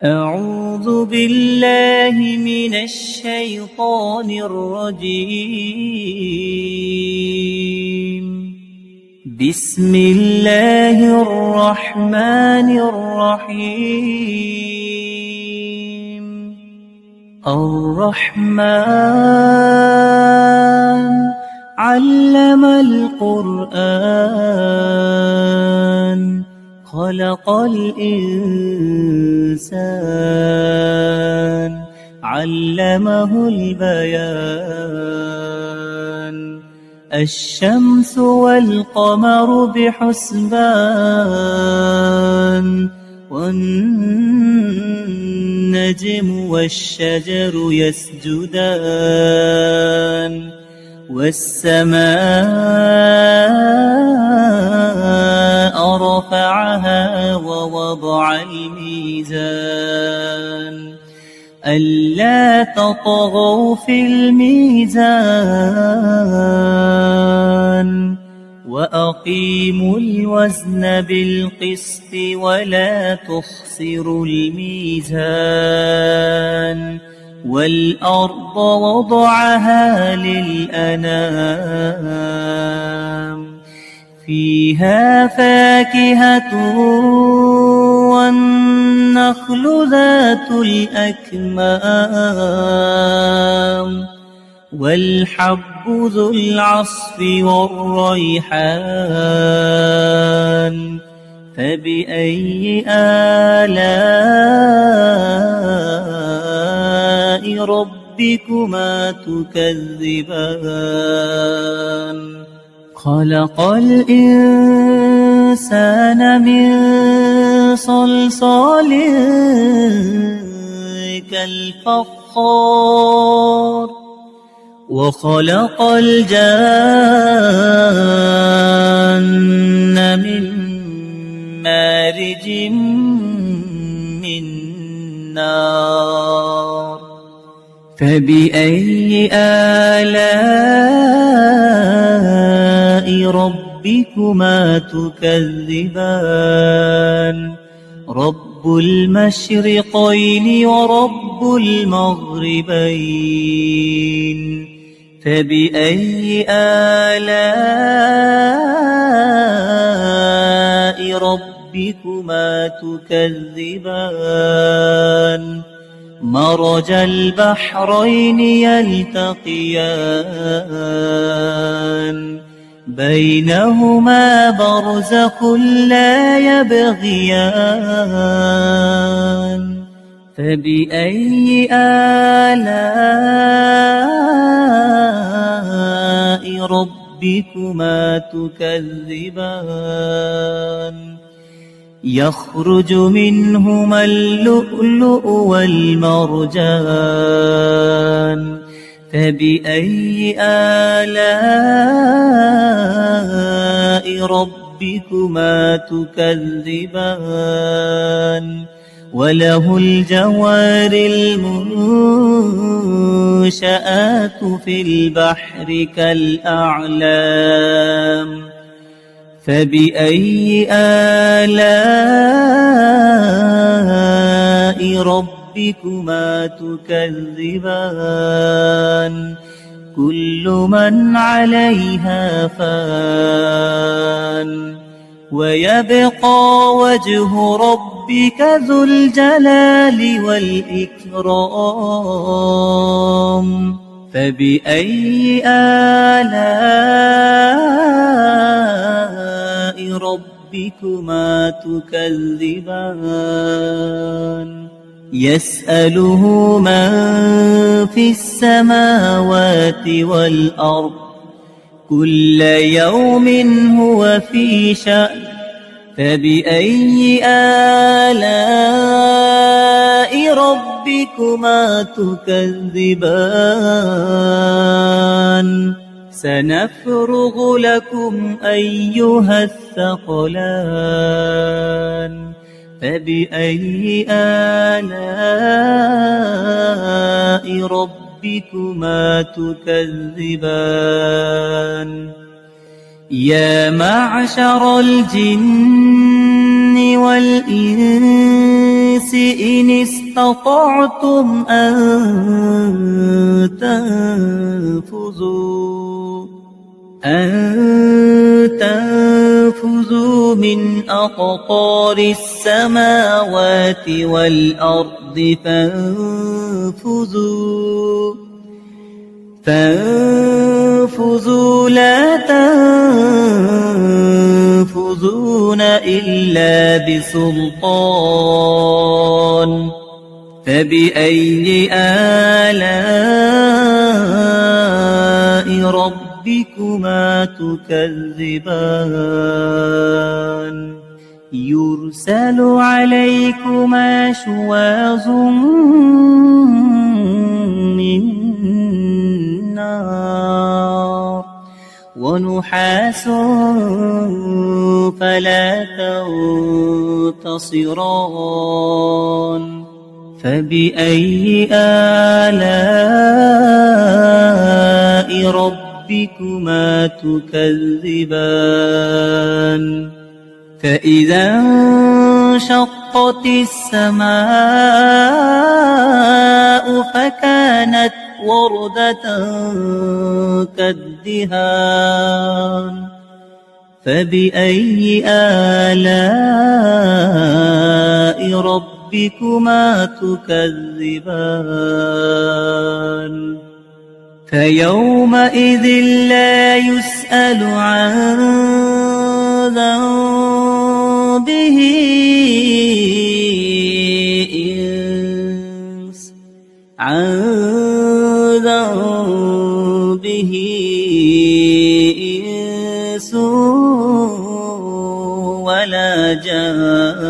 أعوذ بالله من الشيطان الرجيم. بسم الله الرحمن الرحيم. الرحمن علم القرآن خلق الإنسان علمه البيان. الشمس والقمر بحسبان والنجم والشجر يسجدان والسماء رفعها ووضع الميزان ألا تطغوا في الميزان وأقيموا الوزن بالقسط ولا تخسروا الميزان. والأرض وضعها للأنام فيها فاكهة والنخل ذات الأكمام والحب ذو العصف والريحان. فبأي آلاء ربكما تكذبان؟ خلق الإنسان من صلصال كالفخار وخلق الجان من مارج من نار. فبأي آلاء ربكما تكذبان؟ رب المشرقين ورب المغربين. فبأي آلاء ربكما تكذبان؟ مرج البحرين يلتقيان بينهما برزخ لا يبغيان. فبأي آلاء ربكما تكذبان؟ يخرج منهما اللؤلؤ والمرجان. فبأي آلاء ربكما تكذبان؟ وله الجوار المنشآت في البحر كالأعلام. فبأي آلاء ربكما تكذبان؟ كل من عليها فان ويبقى وجه ربك ذو الجلال والإكرام. فبأي آلاء ربكما تكذبان؟ يسأله من في السماوات والأرض كل يوم هو في شأن. فبأي آلاء ربكما تكذبان؟ سنفرغ لكم أيها الثقلان. فبأي آلاء ربكما تكذبان؟ يا معشر الجن والإنس الإنس إن استطعتم أن تنفذوا من أقطار السماوات والأرض فانفذوا لا تنفذون إلا بسلطان فبأي آلاء ربكما تكذبان يرسل عليكما شواظ من نار ونحاس فلا تنتصران فبأي آلاء ربكما تكذبان فإذا انشقت السماء فكانت وردة كالدهان فبأي آلاء ربكما تكذبان فيومئذ لا يسأل عن ذنبه إنس ولا جان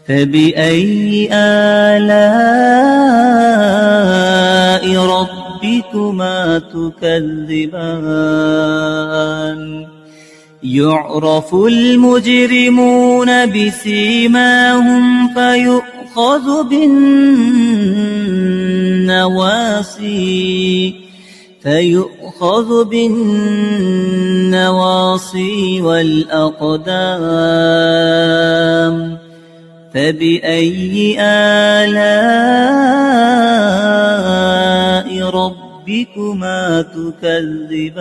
فبأي آلاء ربكما تكذبان يعرف المجرمون بسيماهم فيؤخذ بالنواصي والأقدام فبأي آلاء ربكما تكذبان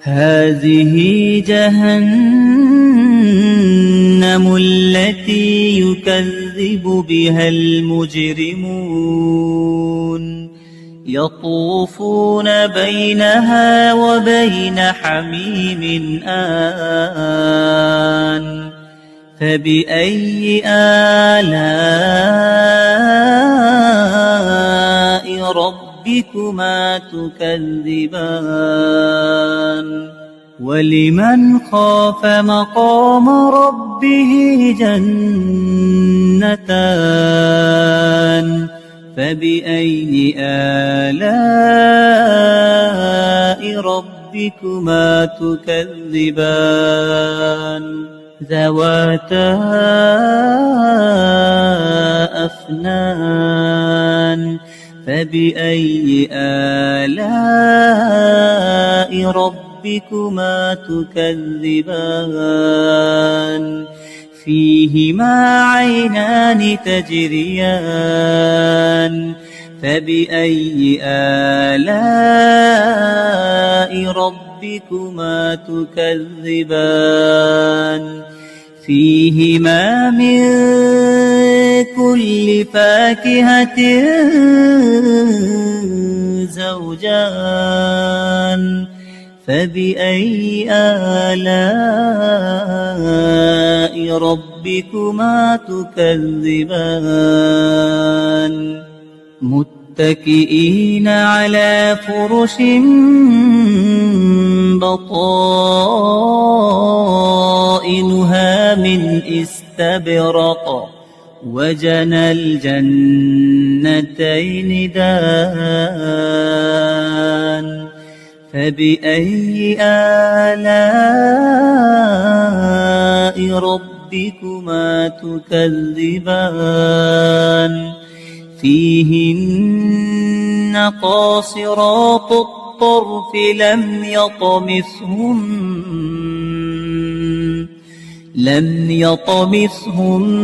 هذه جهنم التي يكذب بها المجرمون يطوفون بينها وبين حميم آن فبأي آلاء ربكما تكذبان ولمن خاف مقام ربه جنتان فبأي آلاء ربكما تكذبان ذواتا أفنان فبأي آلاء ربكما تكذبان فيهما عينان تجريان فبأي آلاء ربكما تكذبان فيهما من كل فاكهة زوجان فبأي آلاء ربكما تكذبان متكئين على فرش بطائنها من استبرق وجنى الجنتين دان فبأي آلاء ربكما تكذبان فيهن قاصرات الطرف لم يطمثهن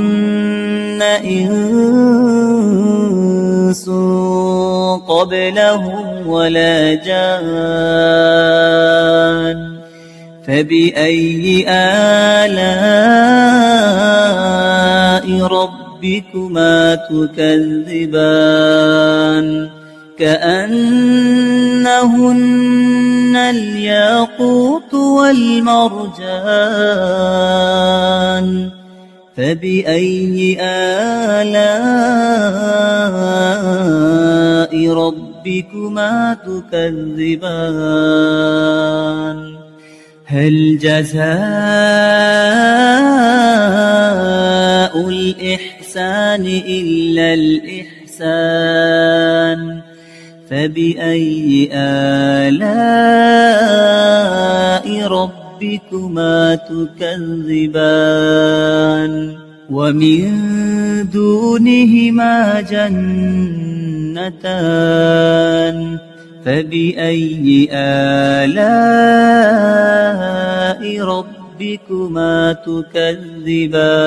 إنس قبلهم ولا جان فبأي آلاء ربكما تكذبان كأنهن الياقوت والمرجان فبأي آلاء ربكما تكذبان هل جزاء الإحسان إلا الإحسان فبأي آلاء ربكما تكذبان ومن دونهما جنتان فبأي آلاء ربكما تكذبان